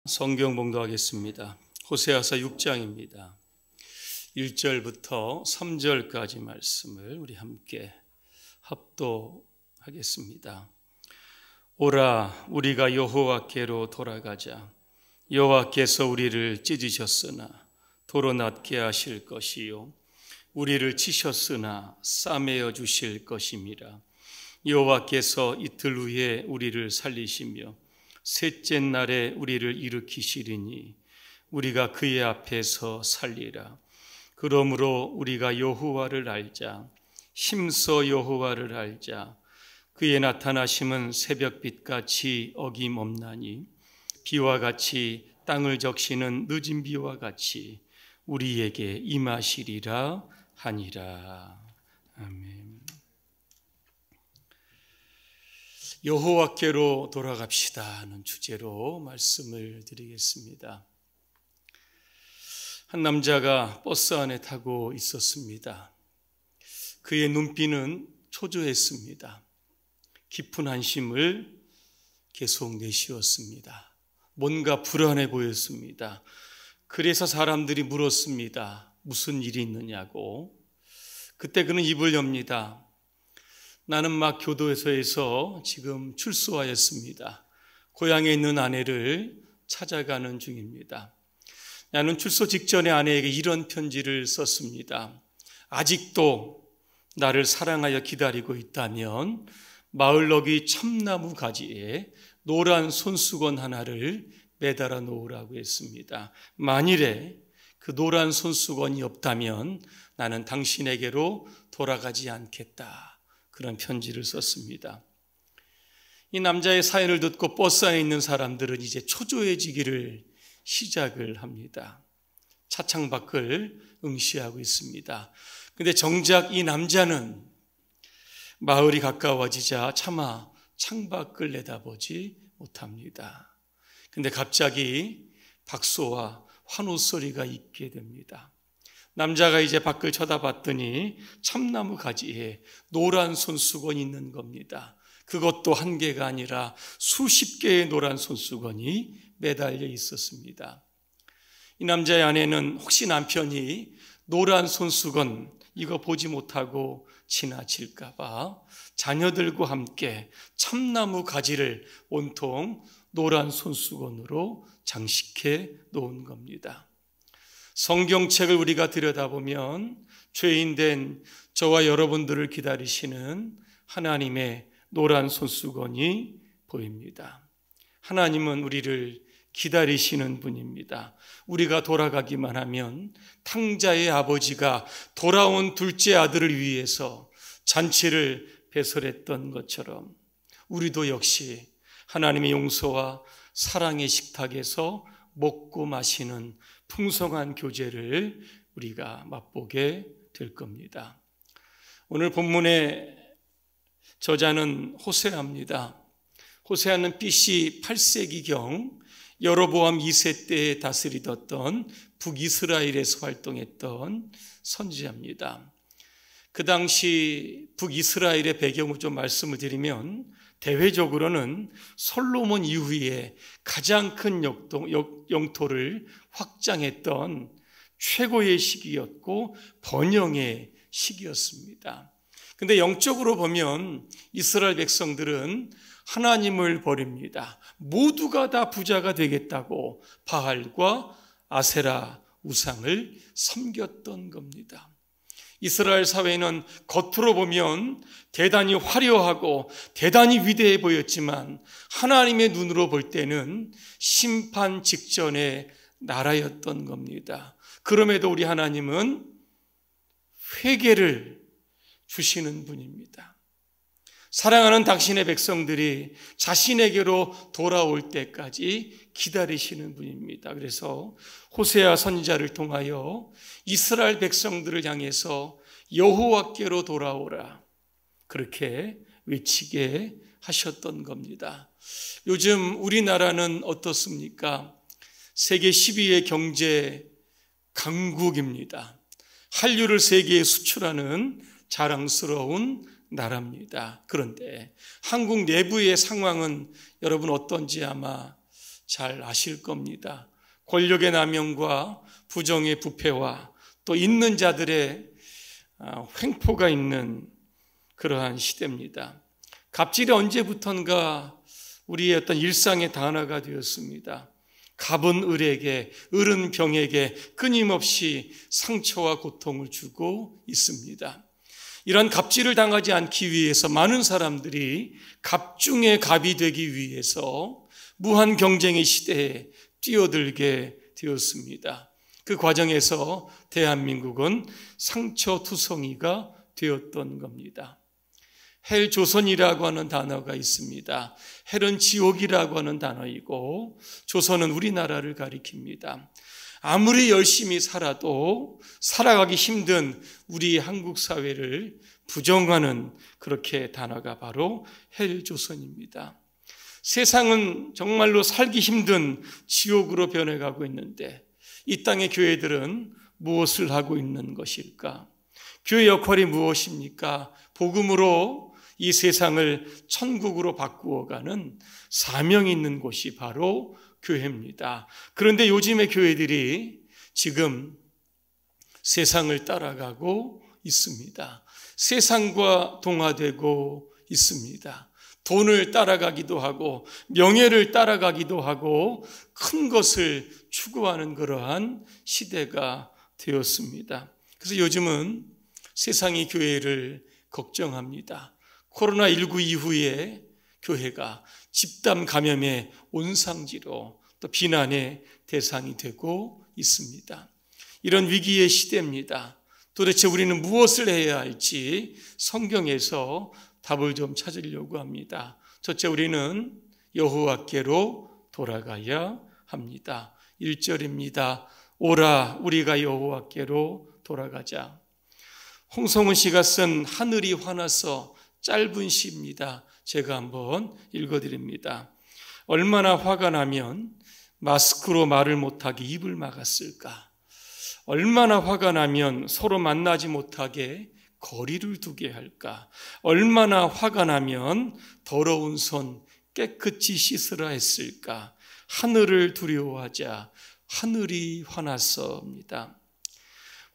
성경 봉독하겠습니다. 호세아서 6장입니다. 1절부터 3절까지 말씀을 우리 함께 합독하겠습니다. 오라, 우리가 여호와께로 돌아가자. 여호와께서 우리를 찢으셨으나 도로 낫게 하실 것이요 우리를 치셨으나 싸매어 주실 것임이라. 여호와께서 이틀 후에 우리를 살리시며 셋째 날에 우리를 일으키시리니 우리가 그의 앞에서 살리라. 그러므로 우리가 여호와를 알자. 힘써 여호와를 알자. 그의 나타나심은 새벽빛같이 어김없나니 비와 같이 땅을 적시는 늦은 비와 같이 우리에게 임하시리라 하니라. 아멘. 여호와께로 돌아갑시다 하는 주제로 말씀을 드리겠습니다. 한 남자가 버스 안에 타고 있었습니다. 그의 눈빛은 초조했습니다. 깊은 한심을 계속 내쉬었습니다. 뭔가 불안해 보였습니다. 그래서 사람들이 물었습니다. 무슨 일이 있느냐고. 그때 그는 입을 엽니다. 나는 막 교도소에서 지금 출소하였습니다. 고향에 있는 아내를 찾아가는 중입니다. 나는 출소 직전에 아내에게 이런 편지를 썼습니다. 아직도 나를 사랑하여 기다리고 있다면 마을 너귀 참나무 가지에 노란 손수건 하나를 매달아 놓으라고 했습니다. 만일에 그 노란 손수건이 없다면 나는 당신에게로 돌아가지 않겠다. 그런 편지를 썼습니다. 이 남자의 사연을 듣고 버스 안에 있는 사람들은 이제 초조해지기를 시작을 합니다. 차창 밖을 응시하고 있습니다. 그런데 정작 이 남자는 마을이 가까워지자 차마 창밖을 내다보지 못합니다. 그런데 갑자기 박수와 환호 소리가 있게 됩니다. 남자가 이제 밖을 쳐다봤더니 참나무 가지에 노란 손수건이 있는 겁니다. 그것도 한 개가 아니라 수십 개의 노란 손수건이 매달려 있었습니다. 이 남자의 아내는 혹시 남편이 노란 손수건 이거 보지 못하고 지나칠까 봐 자녀들과 함께 참나무 가지를 온통 노란 손수건으로 장식해 놓은 겁니다. 성경책을 우리가 들여다보면 죄인된 저와 여러분들을 기다리시는 하나님의 노란 손수건이 보입니다. 하나님은 우리를 기다리시는 분입니다. 우리가 돌아가기만 하면 탕자의 아버지가 돌아온 둘째 아들을 위해서 잔치를 배설했던 것처럼 우리도 역시 하나님의 용서와 사랑의 식탁에서 먹고 마시는 풍성한 교제를 우리가 맛보게 될 겁니다. 오늘 본문의 저자는 호세아입니다. 호세아는 BC 8세기경 여로보암 2세 때에 다스리던 북이스라엘에서 활동했던 선지자입니다. 그 당시 북이스라엘의 배경을 좀 말씀을 드리면 대외적으로는 솔로몬 이후에 가장 큰 영토를 확장했던 최고의 시기였고 번영의 시기였습니다. 그런데 영적으로 보면 이스라엘 백성들은 하나님을 버립니다. 모두가 다 부자가 되겠다고 바알과 아세라 우상을 섬겼던 겁니다. 이스라엘 사회는 겉으로 보면 대단히 화려하고 대단히 위대해 보였지만 하나님의 눈으로 볼 때는 심판 직전의 나라였던 겁니다. 그럼에도 우리 하나님은 회개를 주시는 분입니다. 사랑하는 당신의 백성들이 자신에게로 돌아올 때까지 기다리시는 분입니다. 그래서 호세아 선지자를 통하여 이스라엘 백성들을 향해서 여호와께로 돌아오라 그렇게 외치게 하셨던 겁니다. 요즘 우리나라는 어떻습니까? 세계 10위의 경제 강국입니다. 한류를 세계에 수출하는 자랑스러운 나라입니다. 그런데 한국 내부의 상황은 여러분 어떤지 아마 잘 아실 겁니다. 권력의 남용과 부정의 부패와 또 있는 자들의 횡포가 있는 그러한 시대입니다. 갑질이 언제부턴가 우리의 어떤 일상의 단어가 되었습니다. 갑은 을에게, 을은 병에게 끊임없이 상처와 고통을 주고 있습니다. 이런 갑질을 당하지 않기 위해서 많은 사람들이 갑 중에 갑이 되기 위해서 무한 경쟁의 시대에 뛰어들게 되었습니다. 그 과정에서 대한민국은 상처투성이가 되었던 겁니다. 헬조선이라고 하는 단어가 있습니다. 헬은 지옥이라고 하는 단어이고 조선은 우리나라를 가리킵니다. 아무리 열심히 살아도 살아가기 힘든 우리 한국 사회를 부정하는 그렇게 단어가 바로 헬조선입니다. 세상은 정말로 살기 힘든 지옥으로 변해가고 있는데 이 땅의 교회들은 무엇을 하고 있는 것일까? 교회 역할이 무엇입니까? 복음으로 이 세상을 천국으로 바꾸어가는 사명이 있는 곳이 바로 교회입니다. 그런데 요즘의 교회들이 지금 세상을 따라가고 있습니다. 세상과 동화되고 있습니다. 돈을 따라가기도 하고 명예를 따라가기도 하고 큰 것을 추구하는 그러한 시대가 되었습니다. 그래서 요즘은 세상이 교회를 걱정합니다. 코로나19 이후에 교회가 집단 감염의 온상지로 또 비난의 대상이 되고 있습니다. 이런 위기의 시대입니다. 도대체 우리는 무엇을 해야 할지 성경에서 답을 좀 찾으려고 합니다. 첫째, 우리는 여호와께로 돌아가야 합니다. 1절입니다. 오라, 우리가 여호와께로 돌아가자. 홍성훈 씨가 쓴 하늘이 화나서 짧은 시입니다. 제가 한번 읽어드립니다. 얼마나 화가 나면 마스크로 말을 못하게 입을 막았을까? 얼마나 화가 나면 서로 만나지 못하게 거리를 두게 할까? 얼마나 화가 나면 더러운 손 깨끗이 씻으라 했을까? 하늘을 두려워하자 하늘이 화났습니다.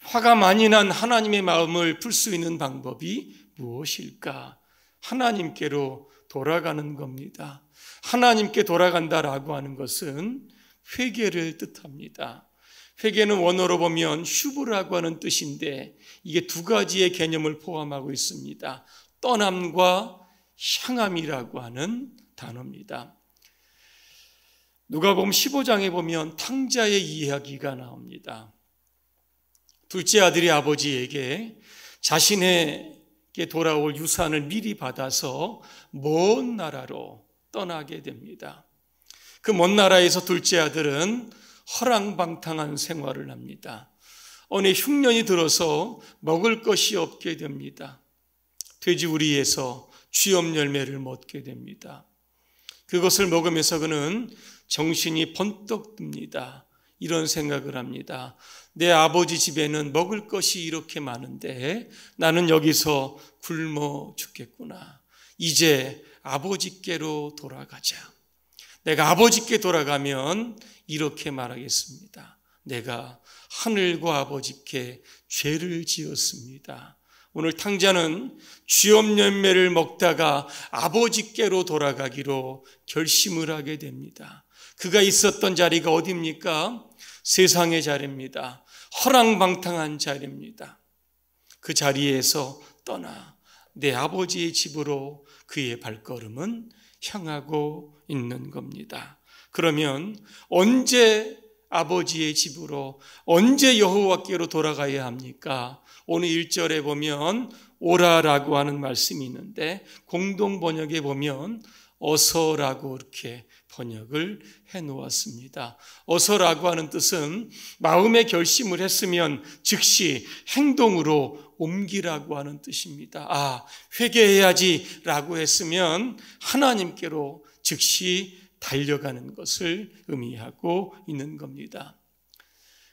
화가 많이 난 하나님의 마음을 풀 수 있는 방법이 무엇일까? 하나님께로 돌아가는 겁니다. 하나님께 돌아간다라고 하는 것은 회개를 뜻합니다. 회개는 원어로 보면 슈브라고 하는 뜻인데 이게 두 가지의 개념을 포함하고 있습니다. 떠남과 향함이라고 하는 단어입니다. 누가복음 15장에 보면 탕자의 이야기가 나옵니다. 둘째 아들이 아버지에게 자신에게 돌아올 유산을 미리 받아서 먼 나라로 떠나게 됩니다. 그 먼 나라에서 둘째 아들은 허랑방탕한 생활을 합니다. 어느 흉년이 들어서 먹을 것이 없게 됩니다. 돼지우리에서 쥐엄 열매를 먹게 됩니다. 그것을 먹으면서 그는 정신이 번떡 듭니다. 이런 생각을 합니다. 내 아버지 집에는 먹을 것이 이렇게 많은데 나는 여기서 굶어 죽겠구나. 이제 아버지께로 돌아가자. 내가 아버지께 돌아가면 이렇게 말하겠습니다. 내가 하늘과 아버지께 죄를 지었습니다. 오늘 탕자는 쥐엄 열매를 먹다가 아버지께로 돌아가기로 결심을 하게 됩니다. 그가 있었던 자리가 어디입니까? 세상의 자리입니다. 허랑방탕한 자리입니다. 그 자리에서 떠나 내 아버지의 집으로 그의 발걸음은 향하고 있는 겁니다. 그러면 언제 아버지의 집으로, 언제 여호와께로 돌아가야 합니까? 오늘 1절에 보면 오라라고 하는 말씀이 있는데 공동 번역에 보면 어서라고 이렇게 번역을 해놓았습니다. 어서라고 하는 뜻은 마음의 결심을 했으면 즉시 행동으로 옮기라고 하는 뜻입니다. 회개해야지 라고 했으면 하나님께로 즉시 달려가는 것을 의미하고 있는 겁니다.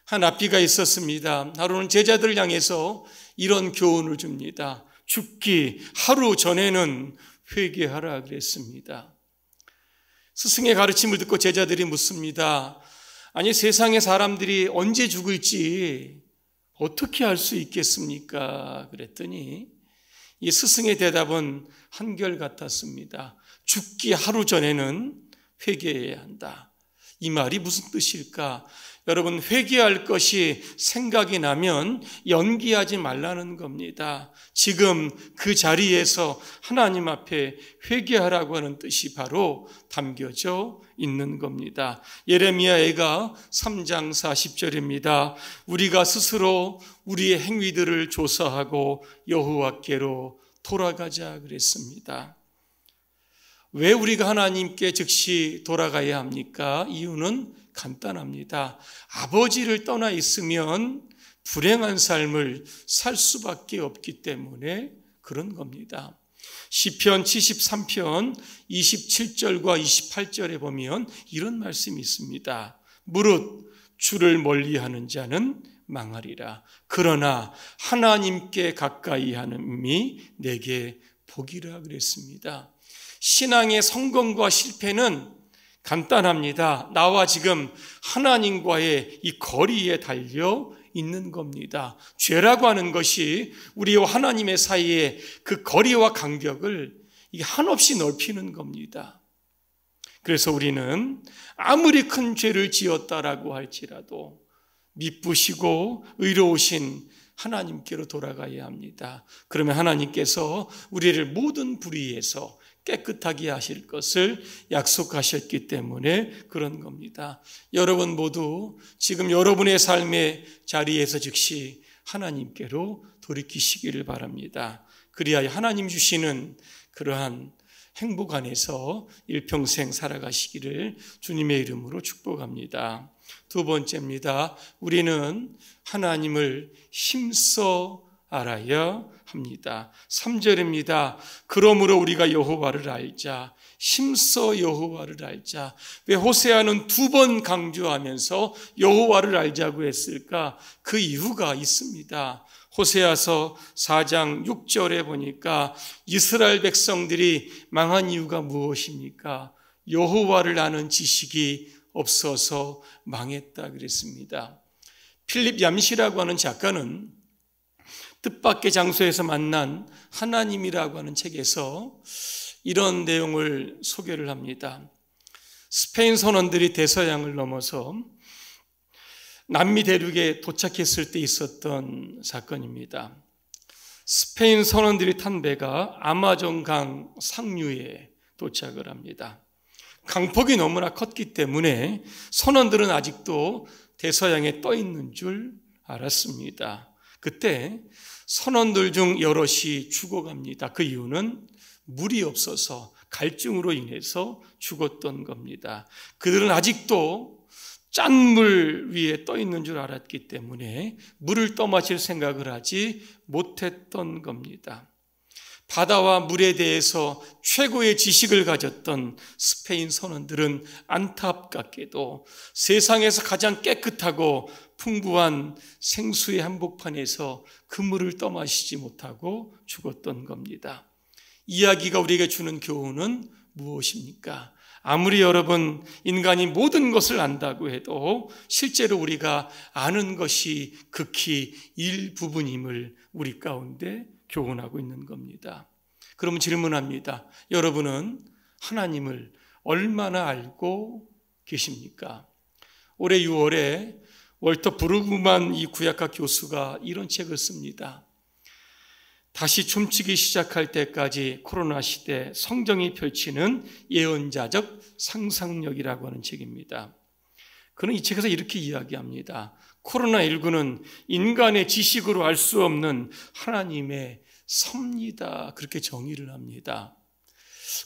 한 랍비가 있었습니다. 하루는 제자들을 향해서 이런 교훈을 줍니다. 죽기 하루 전에는 회개하라 그랬습니다. 스승의 가르침을 듣고 제자들이 묻습니다. 아니, 세상의 사람들이 언제 죽을지 어떻게 알 수 있겠습니까? 그랬더니 이 스승의 대답은 한결같았습니다. 죽기 하루 전에는 회개해야 한다. 이 말이 무슨 뜻일까? 여러분, 회개할 것이 생각이 나면 연기하지 말라는 겁니다. 지금 그 자리에서 하나님 앞에 회개하라고 하는 뜻이 바로 담겨져 있는 겁니다. 예레미야가 3장 40절입니다. 우리가 스스로 우리의 행위들을 조사하고 여호와께로 돌아가자 그랬습니다. 왜 우리가 하나님께 즉시 돌아가야 합니까? 이유는 간단합니다. 아버지를 떠나 있으면 불행한 삶을 살 수밖에 없기 때문에 그런 겁니다. 시편 73편 27절과 28절에 보면 이런 말씀이 있습니다. 무릇 주를 멀리하는 자는 망하리라. 그러나 하나님께 가까이 하는이 내게 복이라 그랬습니다. 신앙의 성공과 실패는 간단합니다. 나와 지금 하나님과의 이 거리에 달려 있는 겁니다. 죄라고 하는 것이 우리와 하나님의 사이에 그 거리와 간격을 한없이 넓히는 겁니다. 그래서 우리는 아무리 큰 죄를 지었다라고 할지라도 미쁘시고 의로우신 하나님께로 돌아가야 합니다. 그러면 하나님께서 우리를 모든 불의에서 깨끗하게 하실 것을 약속하셨기 때문에 그런 겁니다. 여러분 모두 지금 여러분의 삶의 자리에서 즉시 하나님께로 돌이키시기를 바랍니다. 그리하여 하나님 주시는 그러한 행복 안에서 일평생 살아가시기를 주님의 이름으로 축복합니다. 두 번째입니다. 우리는 하나님을 힘써 알아야 합니다. 3절입니다. 그러므로 우리가 여호와를 알자. 힘써 여호와를 알자. 왜 호세아는 2번 강조하면서 여호와를 알자고 했을까? 그 이유가 있습니다. 호세아서 4장 6절에 보니까 이스라엘 백성들이 망한 이유가 무엇입니까? 여호와를 아는 지식이 없어서 망했다 그랬습니다. 필립 얌시라고 하는 작가는 뜻밖의 장소에서 만난 하나님이라고 하는 책에서 이런 내용을 소개를 합니다. 스페인 선원들이 대서양을 넘어서 남미 대륙에 도착했을 때 있었던 사건입니다. 스페인 선원들이 탄 배가 아마존강 상류에 도착을 합니다. 강폭이 너무나 컸기 때문에 선원들은 아직도 대서양에 떠 있는 줄 알았습니다. 그때 선원들 중 여럿이 죽어갑니다. 그 이유는 물이 없어서 갈증으로 인해서 죽었던 겁니다. 그들은 아직도 짠물 위에 떠 있는 줄 알았기 때문에 물을 떠마실 생각을 하지 못했던 겁니다. 바다와 물에 대해서 최고의 지식을 가졌던 스페인 선원들은 안타깝게도 세상에서 가장 깨끗하고 풍부한 생수의 한복판에서 그 물을 떠마시지 못하고 죽었던 겁니다. 이야기가 우리에게 주는 교훈은 무엇입니까? 아무리 여러분 인간이 모든 것을 안다고 해도 실제로 우리가 아는 것이 극히 일부분임을 우리 가운데 교훈하고 있는 겁니다. 그러면 질문합니다. 여러분은 하나님을 얼마나 알고 계십니까? 올해 6월에 월터 브루그만 이 구약학 교수가 이런 책을 씁니다. 다시 춤추기 시작할 때까지 코로나 시대 성경이 펼치는 예언자적 상상력이라고 하는 책입니다. 그는 이 책에서 이렇게 이야기합니다. 코로나19는 인간의 지식으로 알 수 없는 하나님의 섭니다. 그렇게 정의를 합니다.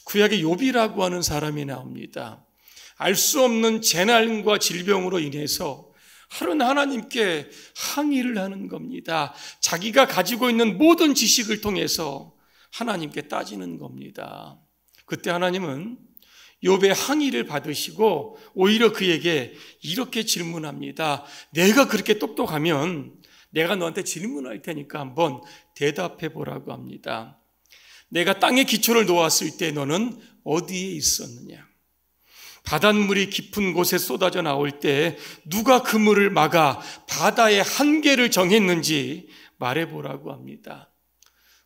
구약에 욥이라고 하는 사람이 나옵니다. 알 수 없는 재난과 질병으로 인해서 하루는 하나님께 항의를 하는 겁니다. 자기가 가지고 있는 모든 지식을 통해서 하나님께 따지는 겁니다. 그때 하나님은 욥의 항의를 받으시고 오히려 그에게 이렇게 질문합니다. 내가 그렇게 똑똑하면 내가 너한테 질문할 테니까 한번 대답해 보라고 합니다. 내가 땅에 기초를 놓았을 때 너는 어디에 있었느냐? 바닷물이 깊은 곳에 쏟아져 나올 때 누가 그 물을 막아 바다의 한계를 정했는지 말해보라고 합니다.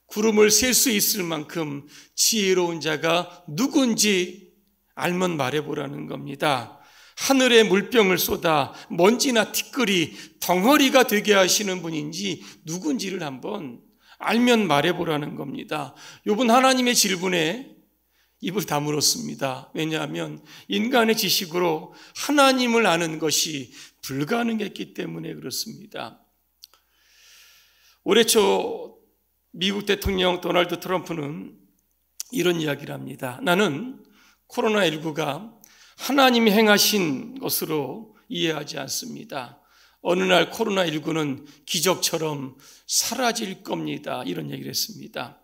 구름을 셀 수 있을 만큼 지혜로운 자가 누군지 알면 말해보라는 겁니다. 하늘에 물병을 쏟아 먼지나 티끌이 덩어리가 되게 하시는 분인지 누군지를 한번 알면 말해보라는 겁니다. 욥은 하나님의 질문에 입을 다물었습니다. 왜냐하면 인간의 지식으로 하나님을 아는 것이 불가능했기 때문에 그렇습니다. 올해 초 미국 대통령 도널드 트럼프는 이런 이야기를 합니다. 나는 코로나19가 하나님이 행하신 것으로 이해하지 않습니다. 어느 날 코로나19는 기적처럼 사라질 겁니다. 이런 얘기를 했습니다.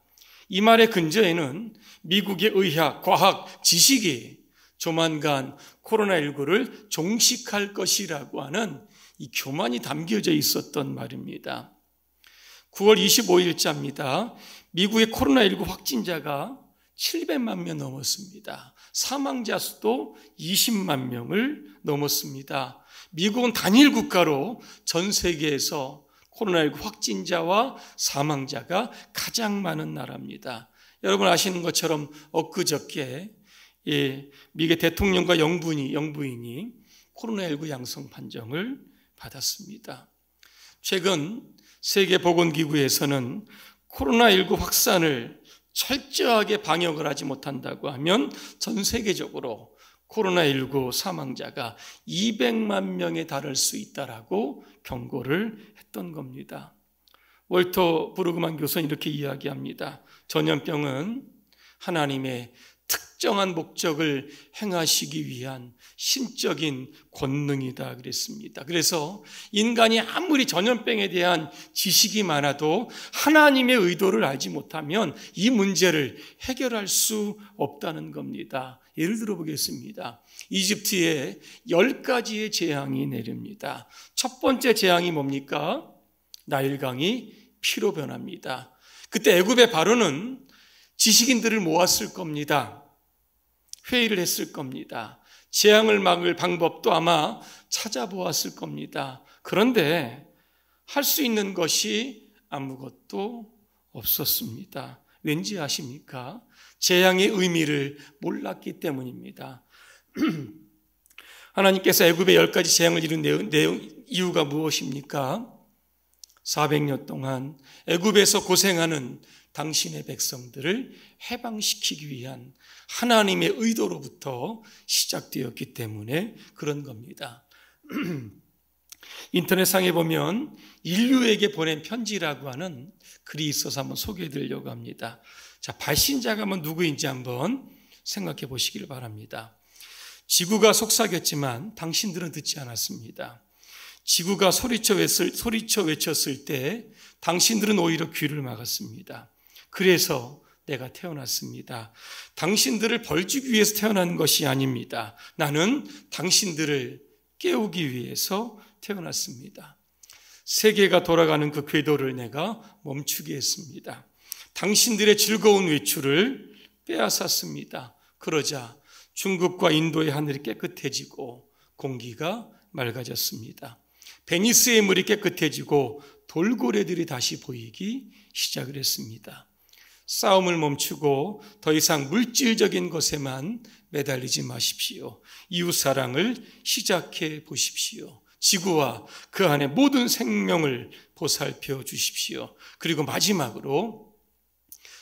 이 말의 근저에는 미국의 의학, 과학, 지식이 조만간 코로나19를 종식할 것이라고 하는 이 교만이 담겨져 있었던 말입니다. 9월 25일자입니다. 미국의 코로나19 확진자가 700만 명 넘었습니다. 사망자 수도 20만 명을 넘었습니다. 미국은 단일 국가로 전 세계에서 코로나19 확진자와 사망자가 가장 많은 나라입니다. 여러분 아시는 것처럼 엊그저께 미국의 대통령과 영부인이 코로나19 양성 판정을 받았습니다. 최근 세계보건기구에서는 코로나19 확산을 철저하게 방역을 하지 못한다고 하면 전 세계적으로 코로나19 사망자가 200만 명에 달할 수 있다라고 경고를 했던 겁니다. 월터 브루그만 교수는 이렇게 이야기합니다. 전염병은 하나님의 특정한 목적을 행하시기 위한 신적인 권능이다 그랬습니다. 그래서 인간이 아무리 전염병에 대한 지식이 많아도 하나님의 의도를 알지 못하면 이 문제를 해결할 수 없다는 겁니다. 예를 들어 보겠습니다. 이집트에 10가지의 재앙이 내립니다. 첫 번째 재앙이 뭡니까? 나일강이 피로 변합니다. 그때 애굽의 바로는 지식인들을 모았을 겁니다. 회의를 했을 겁니다. 재앙을 막을 방법도 아마 찾아보았을 겁니다. 그런데 할 수 있는 것이 아무것도 없었습니다. 왠지 아십니까? 재앙의 의미를 몰랐기 때문입니다. 하나님께서 애굽의 10가지 재앙을 이룬 이유가 무엇입니까? 400년 동안 애굽에서 고생하는 당신의 백성들을 해방시키기 위한 하나님의 의도로부터 시작되었기 때문에 그런 겁니다. 인터넷상에 보면 인류에게 보낸 편지라고 하는 글이 있어서 한번 소개해 드리려고 합니다. 자, 발신자가 한번 누구인지 한번 생각해 보시기를 바랍니다. 지구가 속삭였지만 당신들은 듣지 않았습니다. 지구가 소리쳐 외쳤을 때 당신들은 오히려 귀를 막았습니다. 그래서 내가 태어났습니다. 당신들을 벌주기 위해서 태어난 것이 아닙니다. 나는 당신들을 깨우기 위해서 태어났습니다. 세계가 돌아가는 그 궤도를 내가 멈추게 했습니다. 당신들의 즐거운 외출을 빼앗았습니다. 그러자 중국과 인도의 하늘이 깨끗해지고 공기가 맑아졌습니다. 베니스의 물이 깨끗해지고 돌고래들이 다시 보이기 시작을 했습니다. 싸움을 멈추고 더 이상 물질적인 것에만 매달리지 마십시오. 이웃사랑을 시작해 보십시오. 지구와 그 안에 모든 생명을 보살펴 주십시오. 그리고 마지막으로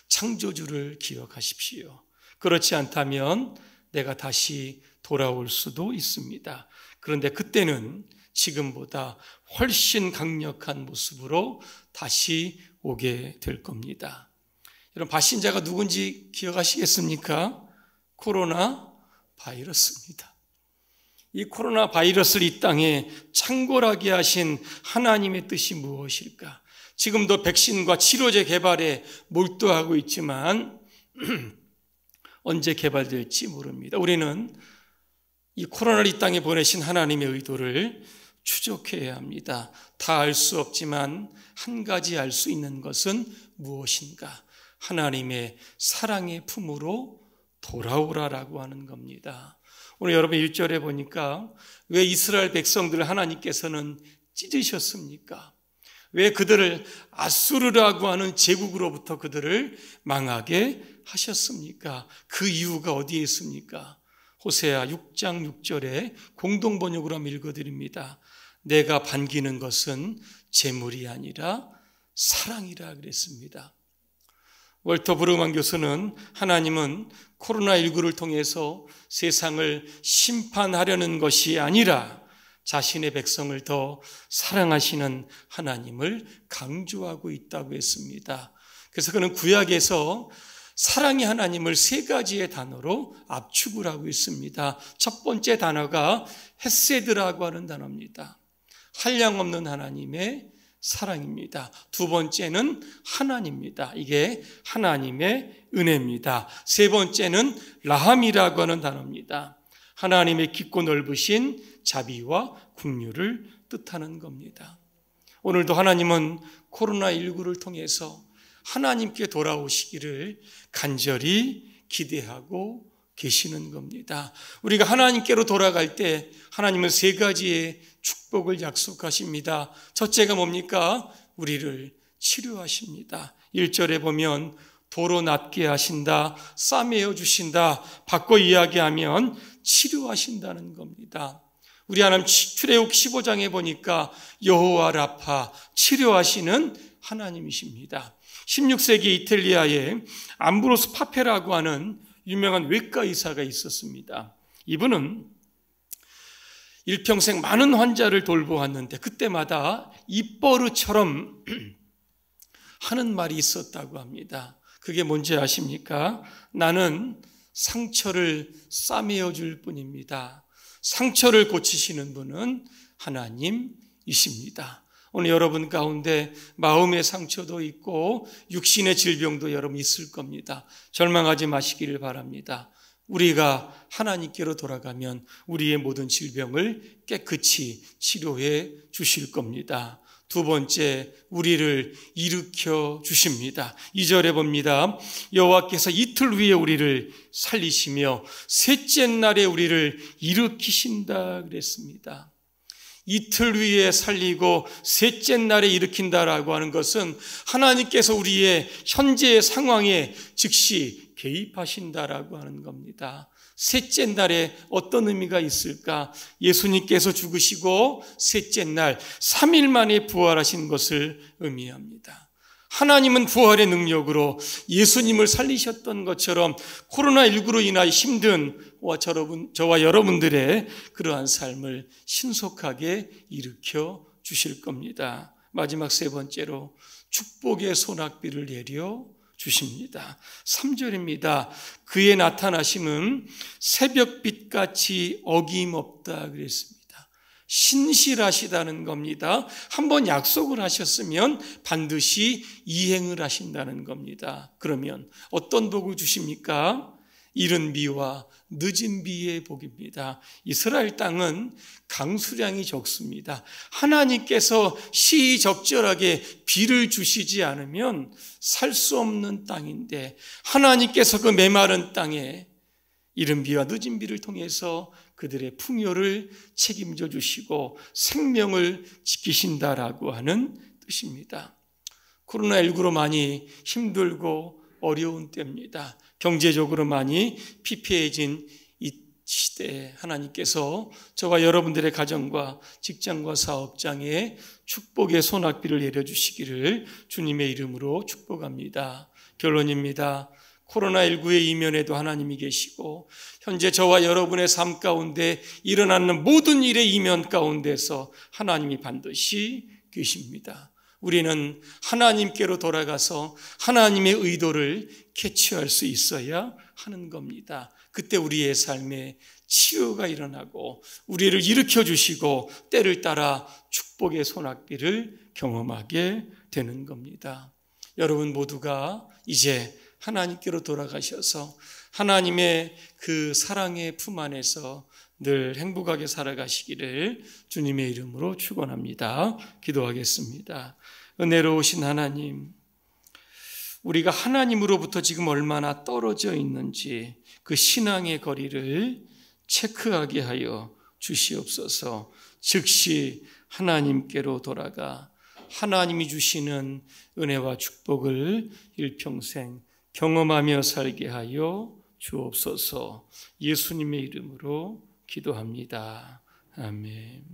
창조주를 기억하십시오. 그렇지 않다면 내가 다시 돌아올 수도 있습니다. 그런데 그때는 지금보다 훨씬 강력한 모습으로 다시 오게 될 겁니다. 여러분, 발신자가 누군지 기억하시겠습니까? 코로나 바이러스입니다. 이 코로나 바이러스를 이 땅에 창궐하게 하신 하나님의 뜻이 무엇일까? 지금도 백신과 치료제 개발에 몰두하고 있지만 언제 개발될지 모릅니다. 우리는 이 코로나를 이 땅에 보내신 하나님의 의도를 추적해야 합니다. 다 알 수 없지만 한 가지 알 수 있는 것은 무엇인가? 하나님의 사랑의 품으로 돌아오라라고 하는 겁니다. 오늘 여러분 1절에 보니까 왜 이스라엘 백성들을 하나님께서는 찢으셨습니까? 왜 그들을 아수르라고 하는 제국으로부터 그들을 망하게 하셨습니까? 그 이유가 어디에 있습니까? 호세아 6장 6절에 공동번역으로 한번 읽어드립니다. 내가 반기는 것은 재물이 아니라 사랑이라 그랬습니다. 월터 브루만 교수는 하나님은 코로나19를 통해서 세상을 심판하려는 것이 아니라 자신의 백성을 더 사랑하시는 하나님을 강조하고 있다고 했습니다. 그래서 그는 구약에서 사랑의 하나님을 세 가지의 단어로 압축을 하고 있습니다. 첫 번째 단어가 헤세드라고 하는 단어입니다. 한량없는 하나님의 사랑입니다. 두 번째는 하나님입니다. 이게 하나님의 은혜입니다. 세 번째는 라함이라고 하는 단어입니다. 하나님의 깊고 넓으신 자비와 긍휼을 뜻하는 겁니다. 오늘도 하나님은 코로나19를 통해서 하나님께 돌아오시기를 간절히 기대하고 계시는 겁니다. 우리가 하나님께로 돌아갈 때 하나님은 세 가지의 축복을 약속하십니다. 첫째가 뭡니까? 우리를 치료하십니다. 1절에 보면 도로 낫게 하신다, 싸매어 주신다, 바꿔 이야기하면 치료하신다는 겁니다. 우리 하나님 출애굽 15장에 보니까 여호와 라파, 치료하시는 하나님이십니다. 16세기 이탈리아에 암브로스 파페라고 하는 유명한 외과 의사가 있었습니다. 이분은 일평생 많은 환자를 돌보았는데 그때마다 입버릇처럼 하는 말이 있었다고 합니다. 그게 뭔지 아십니까? 나는 상처를 싸매어 줄 뿐입니다. 상처를 고치시는 분은 하나님이십니다. 오늘 여러분 가운데 마음의 상처도 있고 육신의 질병도 여러분 있을 겁니다. 절망하지 마시기를 바랍니다. 우리가 하나님께로 돌아가면 우리의 모든 질병을 깨끗이 치료해 주실 겁니다. 두 번째, 우리를 일으켜 주십니다. 2절에 봅니다. 여호와께서 이틀 후에 우리를 살리시며 셋째 날에 우리를 일으키신다 그랬습니다. 이틀 후에 살리고 셋째 날에 일으킨다라고 하는 것은 하나님께서 우리의 현재의 상황에 즉시 개입하신다라고 하는 겁니다. 셋째 날에 어떤 의미가 있을까? 예수님께서 죽으시고 셋째 날 3일 만에 부활하신 것을 의미합니다. 하나님은 부활의 능력으로 예수님을 살리셨던 것처럼 코로나19로 인하여 힘든 저와 여러분들의 그러한 삶을 신속하게 일으켜 주실 겁니다. 마지막 세 번째로 축복의 소낙비를 내려 주십니다. 3절입니다. 그의 나타나심은 새벽빛같이 어김없다 그랬습니다. 신실하시다는 겁니다. 한번 약속을 하셨으면 반드시 이행을 하신다는 겁니다. 그러면 어떤 복을 주십니까? 이른 비와 늦은 비의 복입니다. 이스라엘 땅은 강수량이 적습니다. 하나님께서 시의적절하게 비를 주시지 않으면 살 수 없는 땅인데 하나님께서 그 메마른 땅에 이른 비와 늦은 비를 통해서 그들의 풍요를 책임져 주시고 생명을 지키신다라고 하는 뜻입니다. 코로나19로 많이 힘들고 어려운 때입니다. 경제적으로 많이 피폐해진 이 시대에 하나님께서 저와 여러분들의 가정과 직장과 사업장에 축복의 소낙비를 내려주시기를 주님의 이름으로 축복합니다. 결론입니다. 코로나19의 이면에도 하나님이 계시고 현재 저와 여러분의 삶 가운데 일어나는 모든 일의 이면 가운데서 하나님이 반드시 계십니다. 우리는 하나님께로 돌아가서 하나님의 의도를 캐치할 수 있어야 하는 겁니다. 그때 우리의 삶에 치유가 일어나고 우리를 일으켜 주시고 때를 따라 축복의 소낙비를 경험하게 되는 겁니다. 여러분 모두가 이제 하나님께로 돌아가셔서 하나님의 그 사랑의 품 안에서 늘 행복하게 살아가시기를 주님의 이름으로 축원합니다. 기도하겠습니다. 은혜로우신 하나님, 우리가 하나님으로부터 지금 얼마나 떨어져 있는지 그 신앙의 거리를 체크하게 하여 주시옵소서. 즉시 하나님께로 돌아가 하나님이 주시는 은혜와 축복을 일평생 경험하며 살게 하여 주옵소서. 예수님의 이름으로 기도합니다. 아멘.